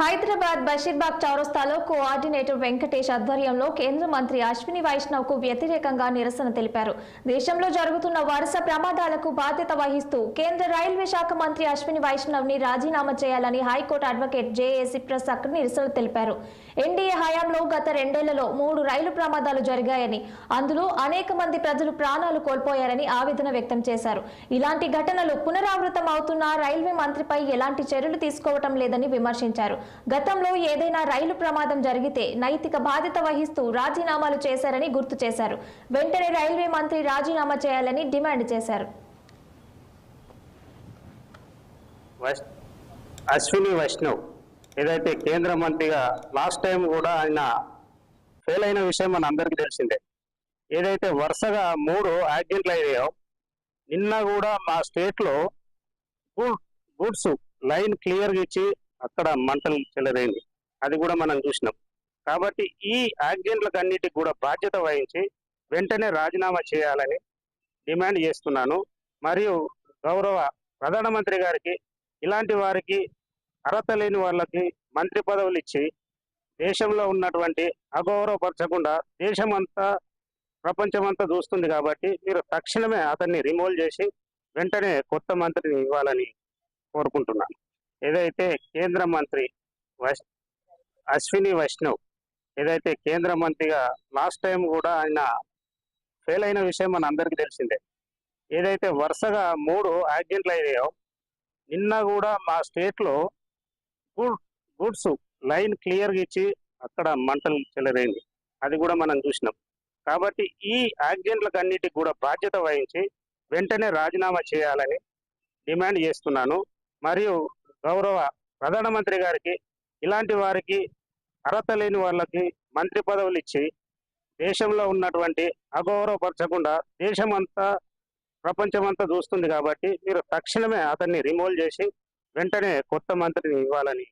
హైదరాబాద్ బషీర్బాగ్ చౌరస్తాలో కోఆర్డినేటర్ వెంకటేష్ ఆధ్వర్యంలో కేంద్ర మంత్రి అశ్విని వైష్ణవ్ కు వ్యతిరేకంగా నిరసన తెలిపారు. దేశంలో జరుగుతున్న వరుస ప్రమాదాలకు బాధ్యత వహిస్తూ కేంద్ర రైల్వే శాఖ మంత్రి అశ్విని వైష్ణవ్ ని రాజీనామా చేయాలని హైకోర్టు అడ్వకేట్ జేఏసీ ప్రసాద్ నిరసన తెలిపారు. ఎన్డీఏ హయాంలో గత 2 ఏళ్లలో 3 రైలు ప్రమాదాలు జరిగాయని, అందులో అనేక మంది ప్రజలు ప్రాణాలు కోల్పోయారని ఆవేదన వ్యక్తం చేశారు. ఇలాంటి ఘటనలు పునరావృతం అవుతున్న రైల్వే మంత్రిపై ఎలాంటి చర్యలు తీసుకోవటం లేదని విమర్శించారు. గతంలో ఏదైనా రైలు ప్రమాదం జరిగితే నైతిక బాధ్యత వహిస్తూ రాజీనామాలు చేశారని గుర్తు చేశారు. వెంటనే రైల్వే మంత్రి రాజీనామా చేయాలని డిమాండ్ చేశారు. అశ్విని వైష్ణవ్ ఏదైతే కేంద్ర మంత్రిగా లాస్ట్ టైం కూడా ఆయన ఫెయిల్ అయిన విషయం మన అందరికీ తెలిసిందే. ఏదైతే వరుసగా 3 యాక్సిడెంట్లు అయ్యాయో, నిన్న కూడా మా స్టేట్లో గూడ్స్ లైన్ క్లియర్గా ఇచ్చి అక్కడ మంటలు చెలరైంది, అది కూడా మనం చూసినాం. కాబట్టి ఈ యాక్సిడెంట్లకు అన్నిటికి కూడా బాధ్యత వహించి వెంటనే రాజీనామా చేయాలని డిమాండ్ చేస్తున్నాను. మరియు గౌరవ ప్రధానమంత్రి గారికి ఇలాంటి వారికి అర్హత లేని వాళ్ళకి మంత్రి పదవులు ఇచ్చి దేశంలో ఉన్నటువంటి అగౌరవపరచకుండా దేశమంతా ప్రపంచమంతా చూస్తుంది. కాబట్టి మీరు తక్షణమే అతన్ని రిమూవ్ చేసి వెంటనే కొత్త మంత్రిని ఇవ్వాలని కోరుకుంటున్నాను. ఏదైతే కేంద్ర మంత్రి అశ్విని వైష్ణవ్ ఏదైతే కేంద్ర మంత్రిగా లాస్ట్ టైం కూడా ఆయన ఫెయిల్ అయిన విషయం మన అందరికీ తెలిసిందే. ఏదైతే వరుసగా 3 యాక్సిడెంట్లు అయ్యాయో, నిన్న కూడా మా స్టేట్లో గూడ్స్ లైన్ క్లియర్గా ఇచ్చి అక్కడ మంటలు చెలరైంది, అది కూడా మనం చూసినాం. కాబట్టి ఈ యాక్సిడెంట్లకు అన్నిటికి కూడా బాధ్యత వహించి వెంటనే రాజీనామా చేయాలని డిమాండ్ చేస్తున్నాను. మరియు గౌరవ ప్రధానమంత్రి గారికి ఇలాంటి వారికి అర్హత లేని వాళ్ళకి మంత్రి పదవులు ఇచ్చి దేశంలో ఉన్నటువంటి అగౌరవపరచకుండా దేశమంతా ప్రపంచమంతా చూస్తుంది. కాబట్టి మీరు తక్షణమే అతన్ని రిమూవ్ చేసి వెంటనే కొత్త మంత్రిని ఇవ్వాలని